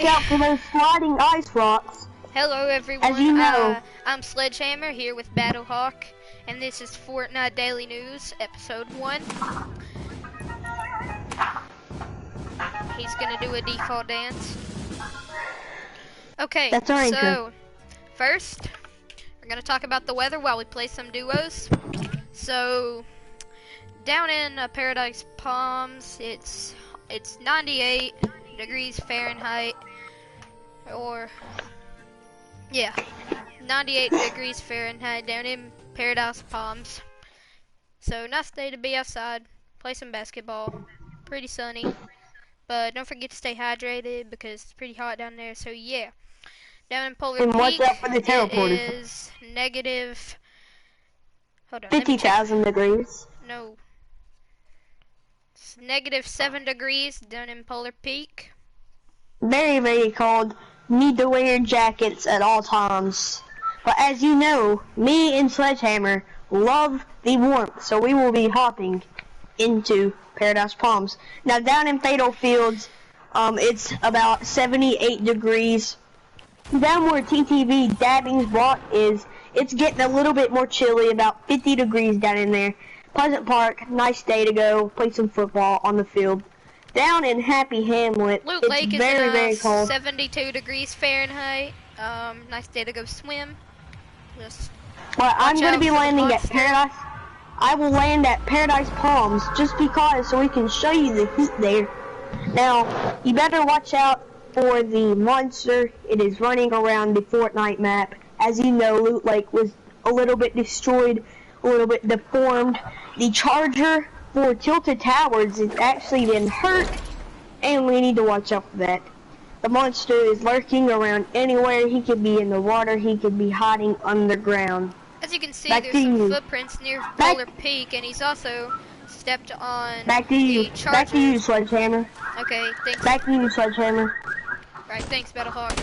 out for those sliding ice rocks. Hello everyone, As you know. I'm Sledgehammer here with Battlehawk, and this is Fortnite Daily News, Episode 1. He's gonna do a default dance. Okay, That's our anchor. So, first, we're gonna talk about the weather while we play some duos. So, down in Paradise Palms, it's 98 degrees Fahrenheit, or... yeah, 98 degrees Fahrenheit down in Paradise Palms. So nice day to be outside, play some basketball. Pretty sunny, but don't forget to stay hydrated because it's pretty hot down there. So yeah, down in Polar And watch Peak, out for the it teleporters. is negative. Hold on, 50,000 degrees. No, it's negative 7 degrees down in Polar Peak. Very, very cold. Need to wear jackets at all times. But as you know, me and Sledgehammer love the warmth, so we will be hopping into Paradise Palms. Now down in Fatal Fields, it's about 78 degrees. Down where TTV Dabbing's block is, it's getting a little bit more chilly, about 50 degrees down in there. Pleasant Park, nice day to go play some football on the field. Down in Happy Hamlet, Loot it's Lake very, is very cold. 72 degrees Fahrenheit. Nice day to go swim. Just But I'm going to be landing at monster. Paradise. I will land at Paradise Palms just because, so we can show you the heat there. Now, you better watch out for the monster. It is running around the Fortnite map. As you know, Loot Lake was a little bit destroyed, a little bit deformed. The charger for Tilted Towers has actually been hurt, and we need to watch out for that. The monster is lurking around anywhere. He could be in the water, he could be hiding underground. As you can see, Back there's to some you. footprints near Polar Peak, and he's also stepped on Back to you. the charger. Back to you, Sledgehammer. Okay, thanks. Back to you, Sledgehammer. Right, thanks, Battlehawk.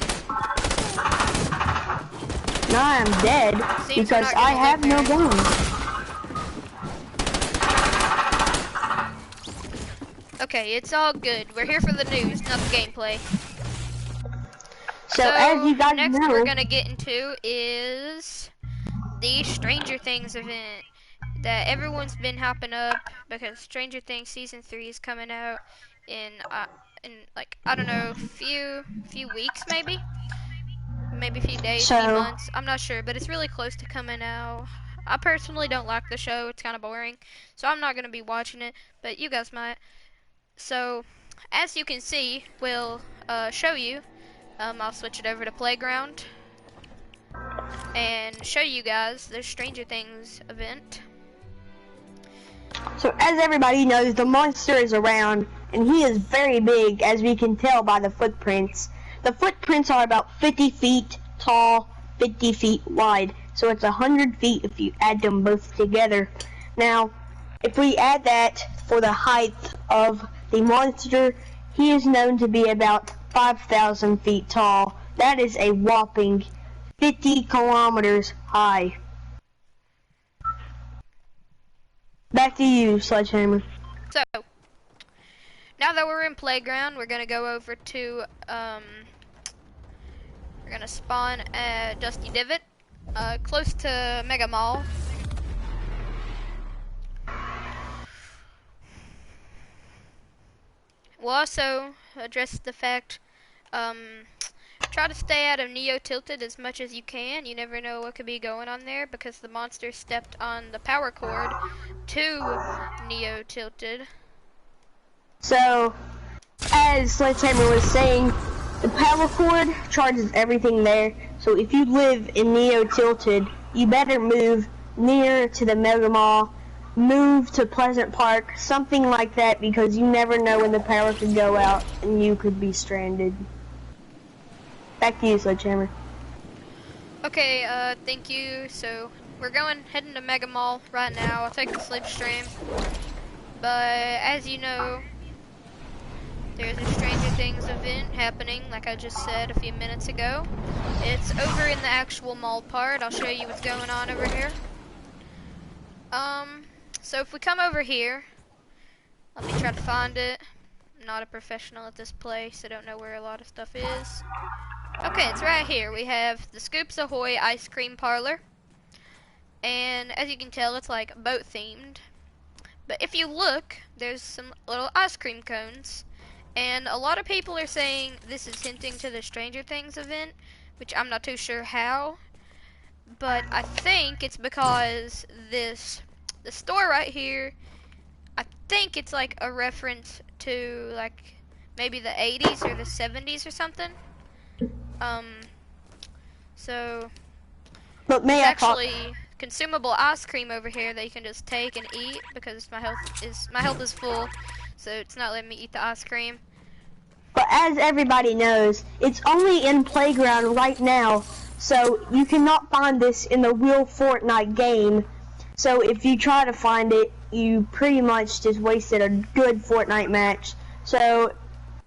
Now I'm dead Seems we're because not gonna I have no live very gun. Okay, it's all good. We're here for the news, not the gameplay. So as you guys next know, we're gonna get into is the Stranger Things event that everyone's been hopping up because Stranger Things season 3 is coming out in like, I don't know, few weeks maybe a few days, few months. I'm not sure, but it's really close to coming out. I personally don't like the show. It's kind of boring, so I'm not gonna be watching it, but you guys might. So as you can see, we'll show you. I'll switch it over to Playground and show you guys the Stranger Things event. So as everybody knows, the monster is around, and he is very big, as we can tell by the footprints. The footprints are about 50 feet tall, 50 feet wide, so it's 100 feet if you add them both together. Now, if we add that for the height of the monster, he is known to be about 5,000 feet tall. That is a whopping 50 kilometers high. Back to you, Sledgehammer. So, now that we're in Playground, we're gonna go over to, we're gonna spawn at Dusty Divot, close to Mega Mall. We'll also address the fact, try to stay out of Neo Tilted as much as you can. You never know what could be going on there because the monster stepped on the power cord to Neo Tilted. So, as Sledgehammer was saying, the power cord charges everything there. So if you live in Neo Tilted, you better move near to the Mega Mall, move to Pleasant Park, something like that, because you never know when the power could go out and you could be stranded. Back to you, Sledgehammer. Okay, thank you. So we're heading to Mega Mall right now. I'll take the slipstream. But as you know, there's a Stranger Things event happening, like I just said a few minutes ago. It's over in the actual mall part. I'll show you what's going on over here. So if we come over here, let me try to find it. not a professional at this place. I don't know where a lot of stuff is. Okay, it's right here. We have the Scoops Ahoy ice cream parlor. And as you can tell, it's like boat themed. But if you look, there's some little ice cream cones. And a lot of people are saying this is hinting to the Stranger Things event, which I'm not too sure how. But I think it's because the store right here, I think it's like a reference to like maybe the 80s or the 70s or something. So But there's may I talk? actually consumable ice cream over here that you can just take and eat because my health is full, so it's not letting me eat the ice cream. But as everybody knows, it's only in Playground right now, so you cannot find this in the real Fortnite game. So if you try to find it, you pretty much just wasted a good Fortnite match. So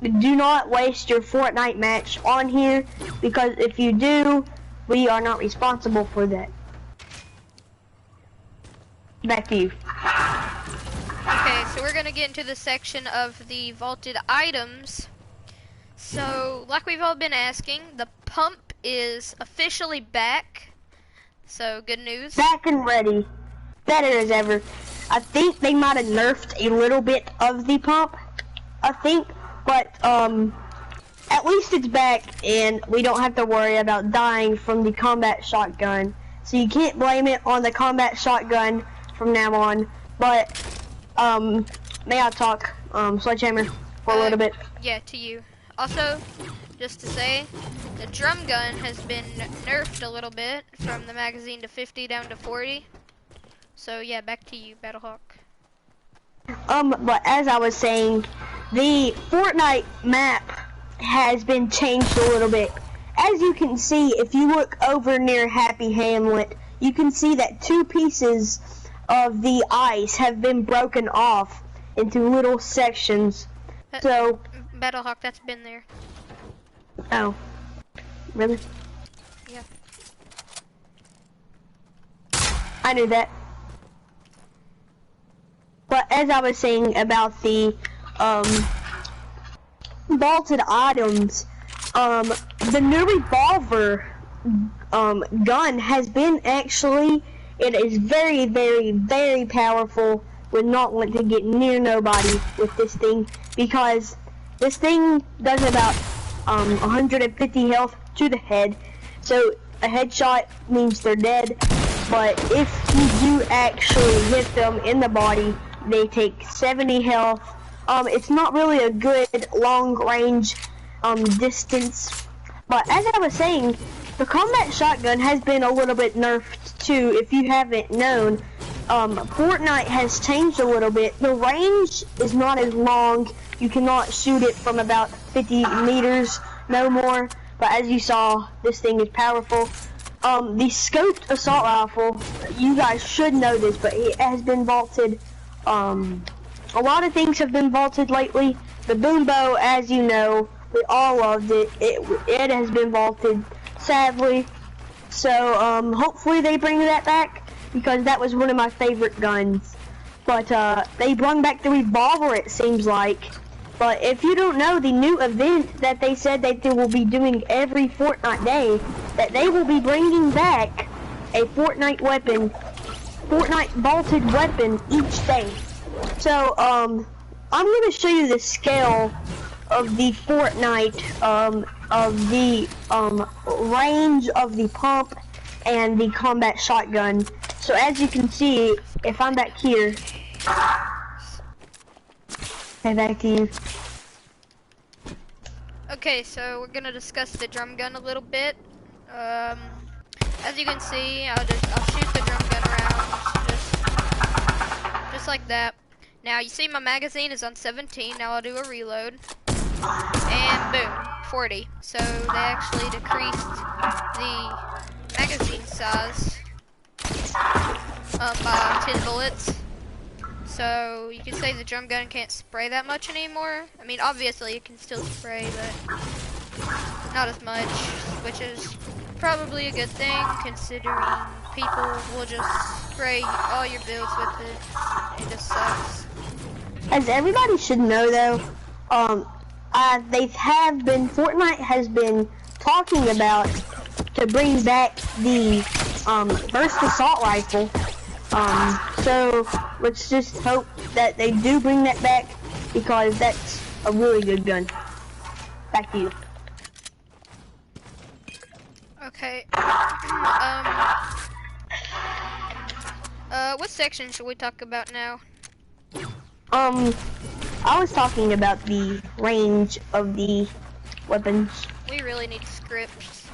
do not waste your Fortnite match on here, because if you do, we are not responsible for that. Back to you. Okay, so we're gonna get into the section of the vaulted items. So, like we've all been asking, the pump is officially back. So, good news. Back and ready. Better as ever. I think they might have nerfed a little bit of the pump. I think, but at least it's back and we don't have to worry about dying from the combat shotgun. So you can't blame it on the combat shotgun from now on. But may I talk, Sledgehammer, for a little bit? Yeah, to you. Also, just to say, the drum gun has been nerfed a little bit from the magazine to 50 down to 40. So yeah, back to you, Battlehawk. But as I was saying, the Fortnite map has been changed a little bit. As you can see, if you look over near Happy Hamlet, you can see that 2 pieces of the ice have been broken off into little sections. So Battlehawk, that's been there. Oh, really? Yeah. I knew that. But as I was saying about the vaulted items, the new revolver gun has been actually, it is very, very, very powerful. Would not want to get near nobody with this thing, because this thing does about 150 health to the head. So a headshot means they're dead, but if you do actually hit them in the body, they take 70 health. It's not really a good long range distance, but as I was saying, the combat shotgun has been a little bit nerfed too. If you haven't known, Fortnite has changed a little bit. The range is not as long. You cannot shoot it from about 50 meters, no more. But as you saw, this thing is powerful. The scoped assault rifle, you guys should know this, but it has been vaulted. A lot of things have been vaulted lately. The boom bow, as you know, we all loved it. It has been vaulted, sadly. So hopefully they bring that back, because that was one of my favorite guns. But they brought back the revolver, it seems like. But if you don't know, the new event that they said that they will be doing every Fortnite day, that they will be bringing back a Fortnite weapon, Fortnite vaulted weapon each day. So I'm going to show you the scale of the Fortnite, of the range of the pump and the combat shotgun. So as you can see, if I'm back here, okay, back to you. Okay, so we're gonna discuss the drum gun a little bit. As you can see, I'll shoot the drum gun around, just like that. Now you see my magazine is on 17. Now I'll do a reload, and boom, 40. So they actually decreased the magazine size by 10 bullets. So you can say the drum gun can't spray that much anymore. I mean, obviously it can still spray, but not as much, which is probably a good thing, considering people will just spray all your builds with it. It just sucks. As everybody should know though, they have been, Fortnite has been talking about to bring back the burst assault rifle. So let's just hope that they do bring that back, because that's a really good gun. Back to you. Okay. What section should we talk about now? I was talking about the range of the weapons. We really need scripts.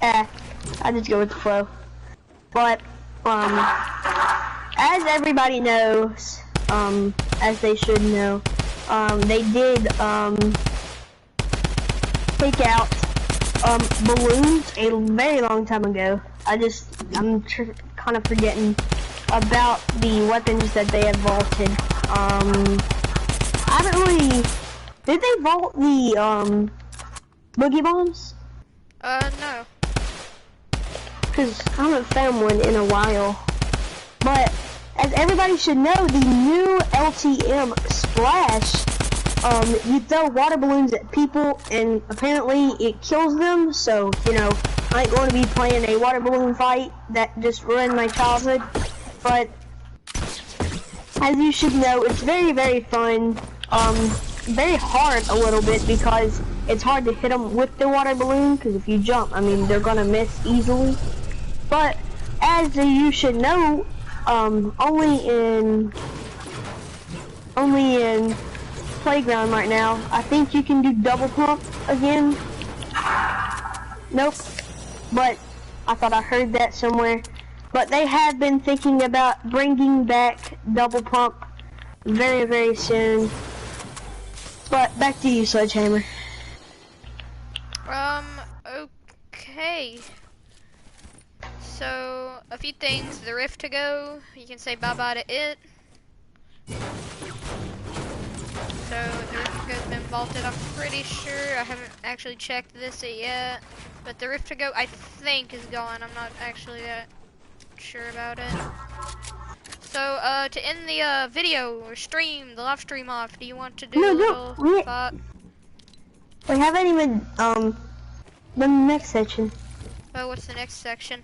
I just go with the flow. But, as everybody knows, as they should know, they did, take out, balloons a very long time ago. I'm kind of forgetting about the weapons that they have vaulted. I haven't really, did they vault the, boogie bombs? No. Because I haven't found one in a while. But as everybody should know, the new LTM Splash, you throw water balloons at people and apparently it kills them. So, you know, I ain't going to be playing a water balloon fight that just ruined my childhood. But as you should know, it's very, very fun. Very hard a little bit, because it's hard to hit them with the water balloon, because if you jump, I mean, they're gonna miss easily. But as you should know, only in Playground right now, I think you can do double pump again. Nope. But I thought I heard that somewhere. But they have been thinking about bringing back double pump very, very soon. But back to you, Sledgehammer. Okay. So, a few things. The Rift to go. You can say bye-bye to it. So, the Rift to go's been vaulted, I'm pretty sure. I haven't actually checked this yet. But the Rift to go, I think, is gone. I'm not actually that sure about it. So, to end the video or stream, the live stream off, do you want to do a little thought? We haven't even the next section. Oh, what's the next section?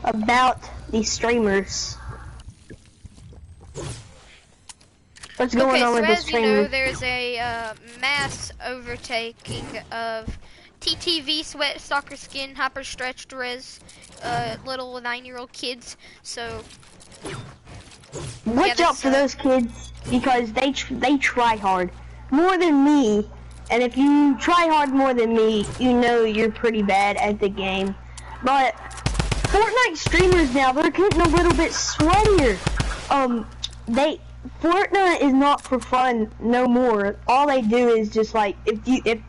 About the streamers. What's going on with the streamers? So as you know, there's a mass overtaking of TTV sweat, soccer skin, hyper stretched res, little 9-year-old kids. So watch out for those kids, because they try hard more than me. And if you try hard more than me, you know you're pretty bad at the game. But Fortnite streamers now, they're getting a little bit sweatier. Fortnite is not for fun no more. All they do is just like, if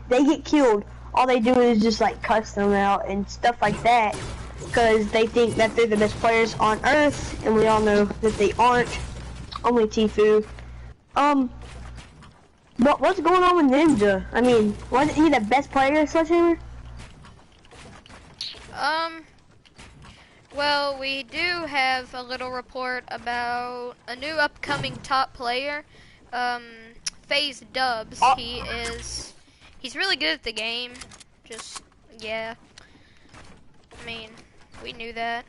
they get killed, all they do is just like cuss them out and stuff like that, because they think that they're the best players on Earth, and we all know that they aren't. Only Tfue. But what's going on with Ninja? I mean, wasn't he the best player, Sledgehammer? Well, we do have a little report about a new upcoming top player, FaZe Dubs. He's really good at the game. Just, yeah. I mean, we knew that.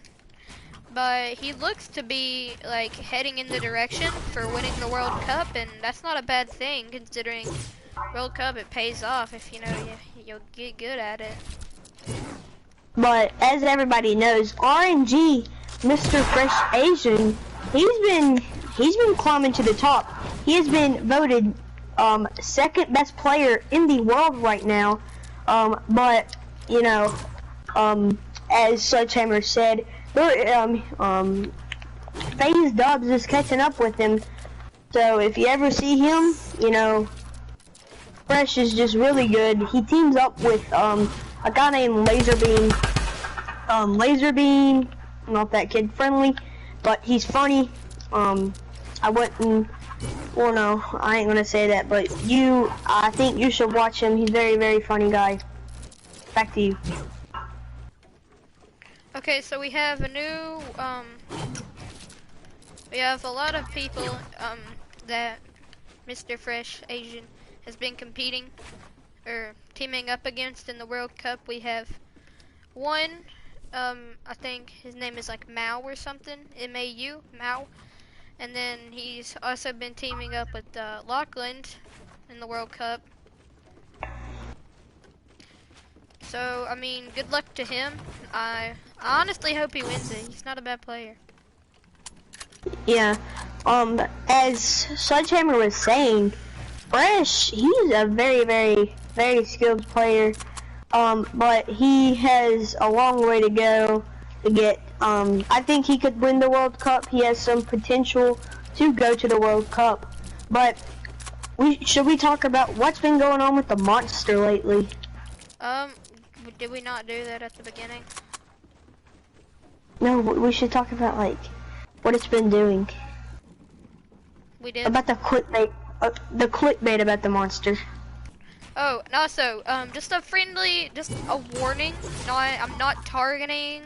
But he looks to be, like, heading in the direction for winning the World Cup, and that's not a bad thing, considering World Cup, it pays off if, you know, you'll get good at it. But as everybody knows, RNG, Mr. Fresh Asian, he's been climbing to the top. He has been voted second best player in the world right now. But you know, as Sledgehammer said, FaZe Dubs is catching up with him. So if you ever see him, you know, Fresh is just really good. He teams up with a guy named Laserbeam. Laserbeam, not that kid friendly, but he's funny. I wouldn't, well no, I ain't gonna say that, but I think you should watch him. He's very, very funny guy. Back to you. Okay, so we have a new, we have a lot of people, that Mr. Fresh Asian, has been competing or teaming up against in the World Cup. We have one, I think his name is like Mao or something, M-A-U, Mao. And then he's also been teaming up with Lachlan in the World Cup. So, I mean, good luck to him. I honestly hope he wins it. He's not a bad player. Yeah. As Sledgehammer was saying, Fresh, he's a very, very, very skilled player. But he has a long way to go to get, I think he could win the World Cup. He has some potential to go to the World Cup. But should we talk about what's been going on with the monster lately? Did we not do that at the beginning? No, we should talk about, like, what it's been doing. We did? About the clickbait about the monster. Oh, and also, just a warning. I'm not targeting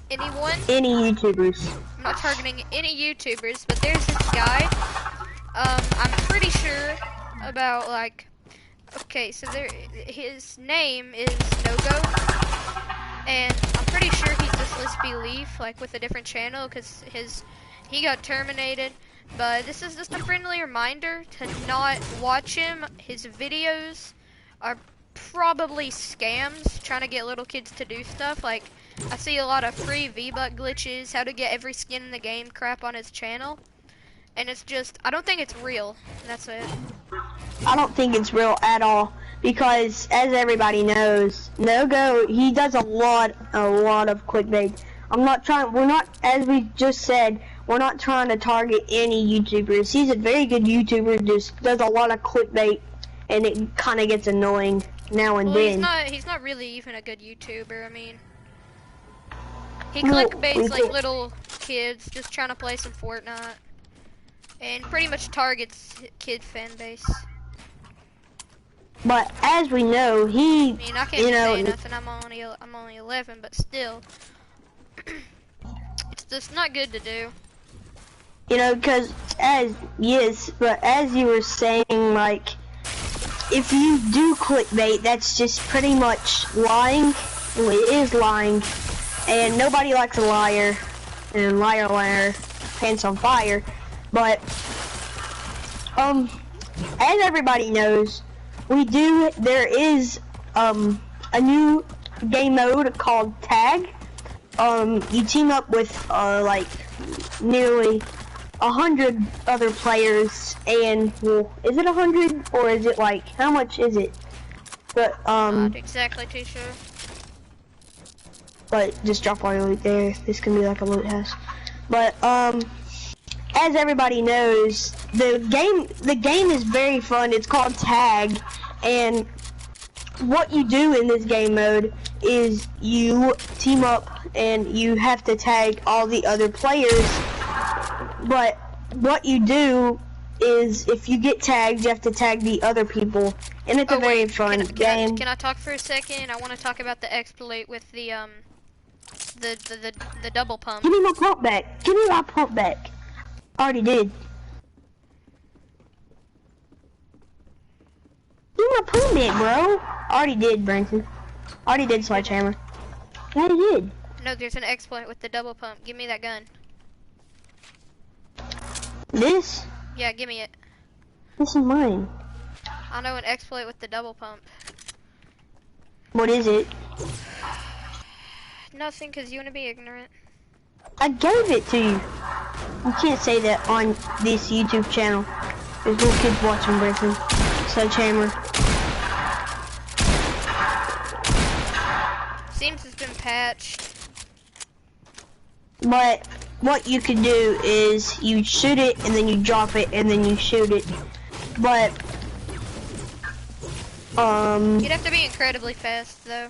anyone. Any YouTubers. I'm not targeting any YouTubers, but there's this guy. I'm pretty sure about, like, okay, so his name is No-Go, and I'm pretty sure he's just Let's Believe, like, with a different channel, because he got terminated. But this is just a friendly reminder to not watch him. His videos are probably scams, trying to get little kids to do stuff. Like, I see a lot of free V-Buck glitches, how to get every skin in the game crap on his channel. And it's just, I don't think it's real. That's it. I don't think it's real at all, because as everybody knows, No-Go, he does a lot of clickbait. We're not, as we just said, we're not trying to target any YouTubers. He's a very good YouTuber, just does a lot of clickbait, and it kind of gets annoying now and then. He's not really even a good YouTuber. I mean, he clickbaits like little kids just trying to play some Fortnite, and pretty much targets kid fan base. But as we know, I mean, I can't say nothing. I'm only 11, but still, it's just not good to do. You know, because as you were saying, like, if you do clickbait, that's just pretty much lying. Well, it is lying, and nobody likes a liar. And liar, pants on fire. But as everybody knows, there is a new game mode called Tag. You team up with like nearly 100 other players, and well, is it 100 or is it like, how much is it? But Not exactly too sure. But just drop all your loot there. This can be like a loot house. But as everybody knows, the game is very fun. It's called Tag, and what you do in this game mode is you team up and you have to tag all the other players. But what you do is, if you get tagged, you have to tag the other people, and it's a very fun game. Can I talk for a second? I want to talk about the exploit with the double pump. Give me my pump back. Give me my pump back. Already did. Give me my pump back, bro. Already did, Branson. Already did, Sledgehammer. Already did. No, there's an exploit with the double pump. Give me that gun. This? Yeah, give me it. This is mine. I know an exploit with the double pump. What is it? Nothing, because you want to be ignorant. I gave it to you. You can't say that on this YouTube channel. There's little kids watching, Branson. Sledgehammer. Seems it's been patched. But what you can do is you shoot it and then you drop it and then you shoot it. But you'd have to be incredibly fast though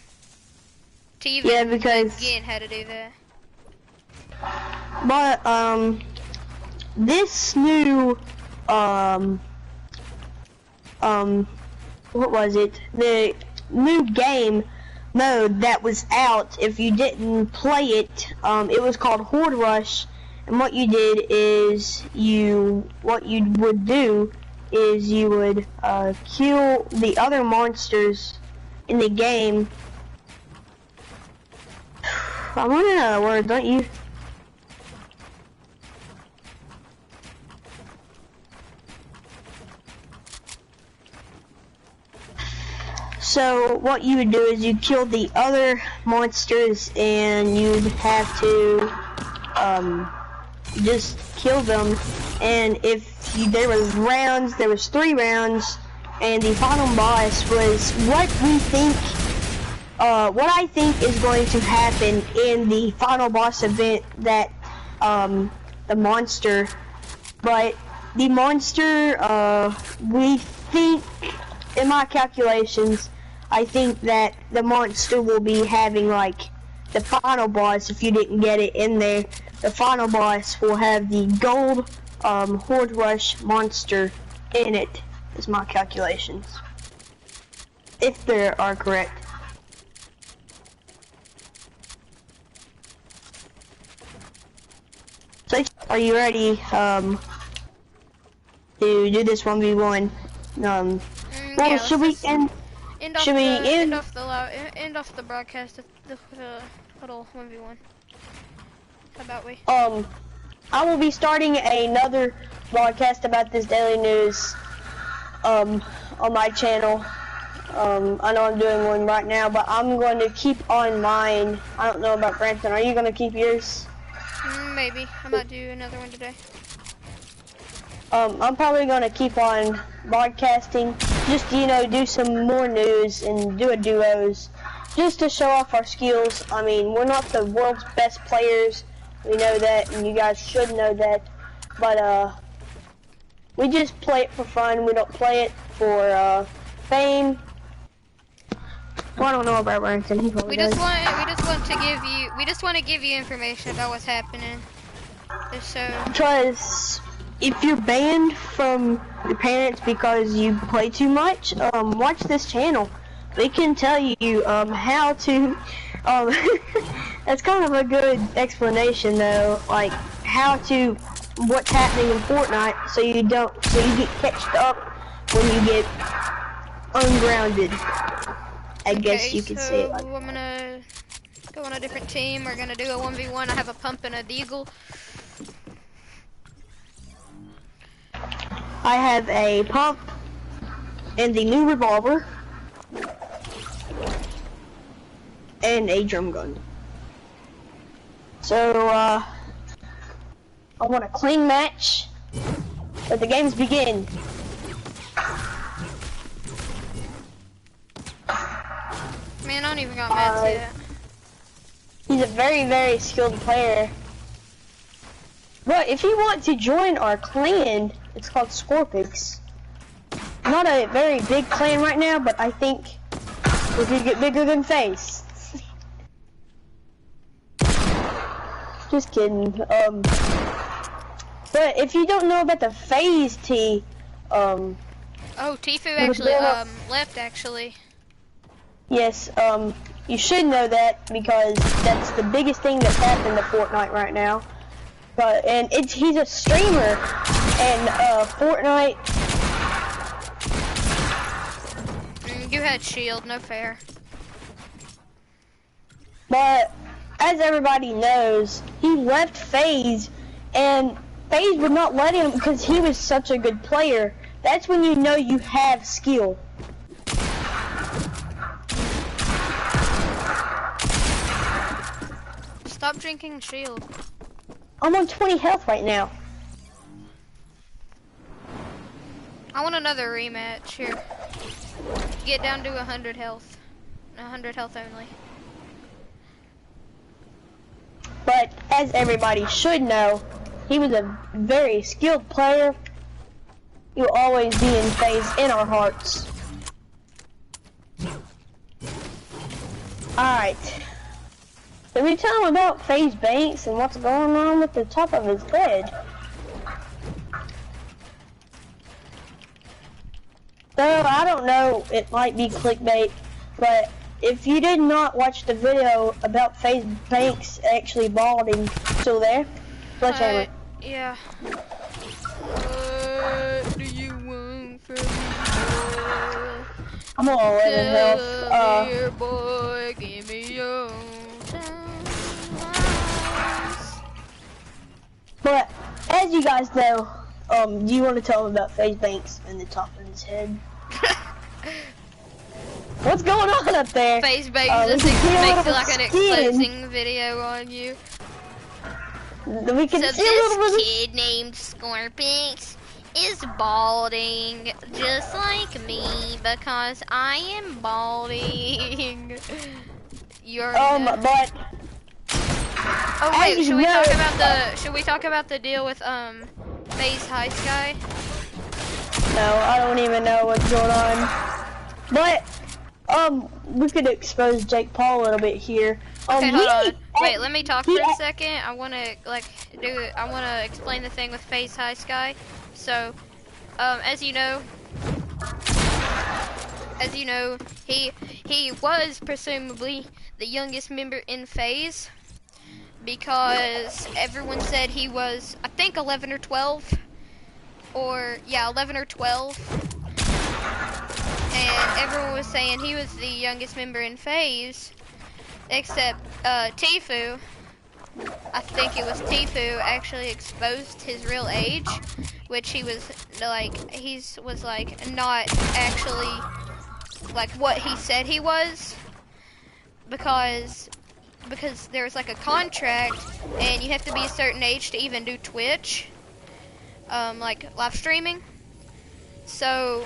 to even begin how to do that. But this new what was it? The new game mode that was out, if you didn't play it, it was called Horde Rush, and what you did is what you would do is you would kill the other monsters in the game. I want another word, don't you? So what you would do is you kill the other monsters and you'd have to just kill them. And if there was rounds, there was 3 rounds, and the final boss was what I think is going to happen in the final boss event, that the monster. But the monster, we think, in my calculations, I think that the monster will be having, like, the final boss. If you didn't get it in there, the final boss will have the gold Horde Rush monster in it, is my calculations, if they are correct. So, are you ready to do this 1v1? Well, yeah, should we end? End off the broadcast of the little 1v1. How about we? I will be starting another broadcast about this daily news on my channel. I know I'm doing one right now, but I'm going to keep on mine. I don't know about Branson. Are you going to keep yours? Maybe. I might do another one today. I'm probably going to keep on broadcasting, just, you know, do some more news and do a duos, just to show off our skills. I mean, we're not the world's best players, we know that, and you guys should know that, but we just play it for fun. We don't play it for fame. Well, I don't know about Branson. He probably does. We just want to give you information about what's happening. Just so. Because if you're banned from your parents because you play too much, watch this channel. They can tell you how to. That's kind of a good explanation, though. Like what's happening in Fortnite, so you get catched up when you get ungrounded. I guess you could say it like that. I'm gonna go on a different team. We're gonna do a 1v1. I have a pump and a deagle. I have a pump and the new revolver and a drum gun. So I want a clean match. Let the games begin. Man, I don't even got mats yet. He's a very, very skilled player. But if you want to join our clan, it's called Scorpix. Not a very big clan right now, but I think we could get bigger than FaZe. Just kidding. But if you don't know about the FaZe T, oh, Tfue actually left actually. Yes, you should know that because that's the biggest thing that's happened to Fortnite right now. And he's a streamer, and Fortnite. You had shield, no fair. But as everybody knows, he left FaZe, and FaZe would not let him because he was such a good player. That's when you know you have skill. Stop drinking shield. I'm on 20 health right now. I want another rematch here. Get down to 100 health. 100 health only. But as everybody should know, he was a very skilled player. He will always be in FaZe in our hearts. Alright. Did we tell him about FaZe Banks and what's going on with the top of his head? So, I don't know, it might be clickbait, but if you did not watch the video about FaZe Banks actually balding, still there? Sledgehammer. Yeah. What do you want? I'm all in health. Come here, boy, give me your time. But as you guys know, do you want to tell them about FaZe Banks and the top of his head? What's going on up there? FaZe Banks just makes like an exposing video on you. We can so see a little this bit kid named Scorpix is balding just like me because I am balding. You're but oh wait, should we talk about the deal with FaZe High Sky? No, I don't even know what's going on. But we could expose Jake Paul a little bit here. Okay, hold on. Wait, let me talk for a second. I wanna I wanna explain the thing with FaZe High Sky. So, as you know, he was presumably the youngest member in FaZe because everyone said he was, I think, 11 or 12, or yeah, 11 or 12, and everyone was saying he was the youngest member in FaZe, except Tfue. I think it was Tfue actually exposed his real age, which he was like, not actually like what he said he was, because there's like a contract and you have to be a certain age to even do Twitch, like live streaming. So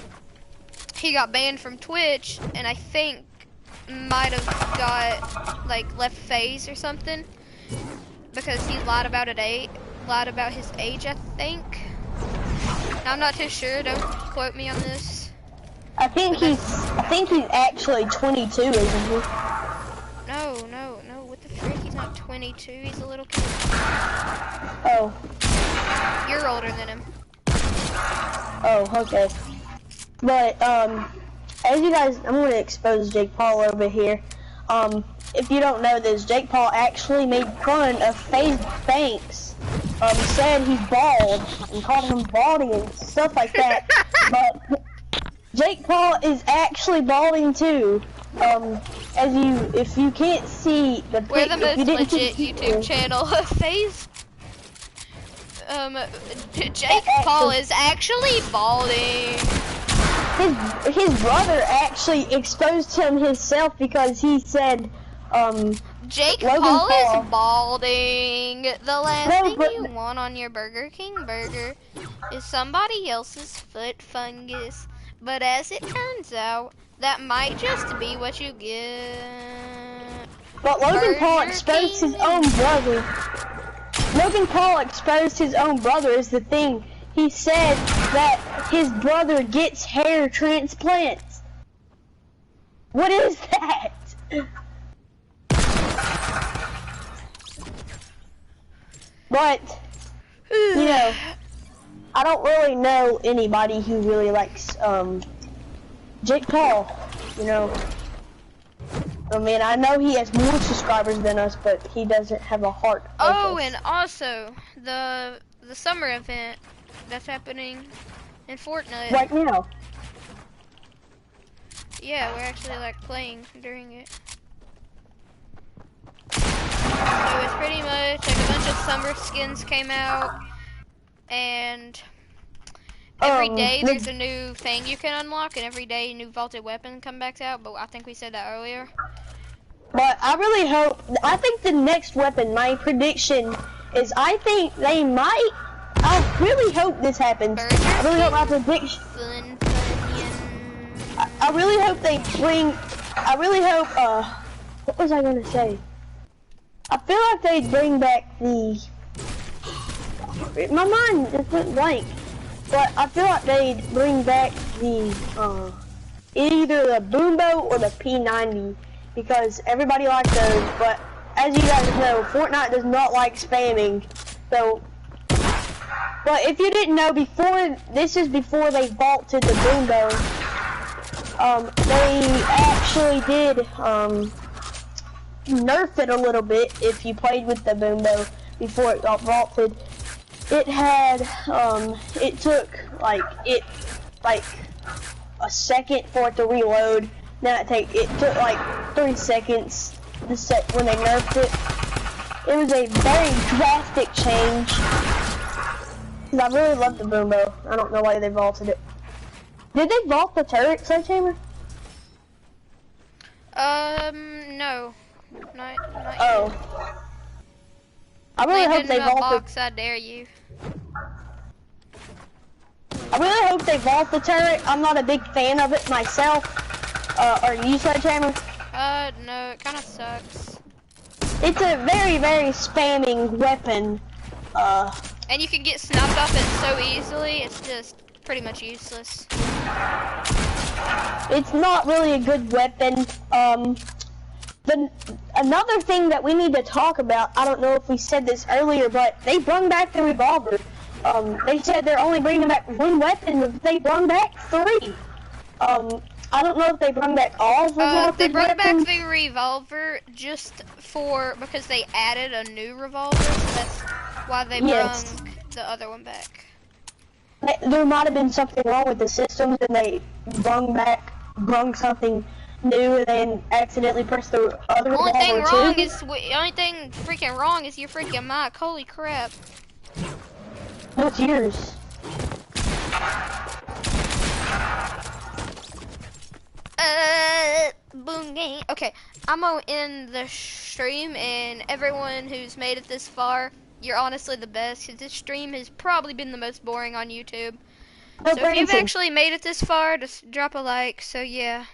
he got banned from Twitch, and I think might have got like left FaZe or something because he lied about his age, I think. Now, I'm not too sure. Don't quote me on this. I think he's actually 22, isn't he? No. What the frick? He's not 22. He's a little kid. Oh. You're older than him. Oh, okay. But as you guys, I'm going to expose Jake Paul a little bit here. If you don't know this, Jake Paul actually made fun of FaZe Banks. Said he's bald and called him baldy and stuff like that. But Jake Paul is actually balding too. If you can't see the we're the most legit YouTube channel. FaZe. Jake Paul is actually balding. His brother actually exposed him himself because he said, Jake Paul is balding. The last thing you want on your Burger King burger is somebody else's foot fungus. But as it turns out, that might just be what you get. But Logan Paul exposed his own brother. Logan Paul exposed his own brother is the thing. He said that his brother gets hair transplants. What is that? But, you know, I don't really know anybody who really likes, Jake Paul, you know. I mean, I know he has more subscribers than us, but he doesn't have a heart. Oh, and also, the summer event that's happening in Fortnite. Right now. Yeah, we're actually, like, playing during it. So it's pretty much like a bunch of summer skins came out, and every day there's a new thing you can unlock, and every day a new vaulted weapon comes back out, but I think we said that earlier. But I think the next weapon, my prediction is I really hope this happens. I really hope my prediction. I really hope they bring, what was I gonna say? I feel like they'd bring back my mind just went blank. But I feel like they'd bring back either the Boombo or the P90 because everybody likes those. But as you guys know, Fortnite does not like spamming. So, but if you didn't know, this is before they vaulted the Boombo. They actually did nerf it a little bit if you played with the Boombo before it got vaulted. It had it took like a second for it to reload. Now it took like 3 seconds when they nerfed it. It was a very drastic change. I really love the boom bow. I don't know why they vaulted it. Did they vault the turret, Sledgehammer? No. Not Oh. yet. I really hope they vault box, I dare you. I really hope they vault the turret. I'm not a big fan of it myself. Are you, Sledgehammer? No, it kind of sucks. It's a very, very spamming weapon. And you can get sniped off it so easily, it's just pretty much useless. It's not really a good weapon. Another thing that we need to talk about, I don't know if we said this earlier, but they brought back the revolver. They said they're only bringing back 1 weapon, but they brought back 3. I don't know if they brought back all of the they brought weapons. back the revolver because they added a new revolver, so that's why they brought the other one back. There might have been something wrong with the systems, and they brung something new, and then accidentally pressed the other revolver too. The only thing freaking wrong is your freaking mic. Holy crap! What's yours? Boom game. Okay, I'm gonna end the stream, and everyone who's made it this far, you're honestly the best, because this stream has probably been the most boring on YouTube. So if you've actually made it this far, just drop a like. So yeah.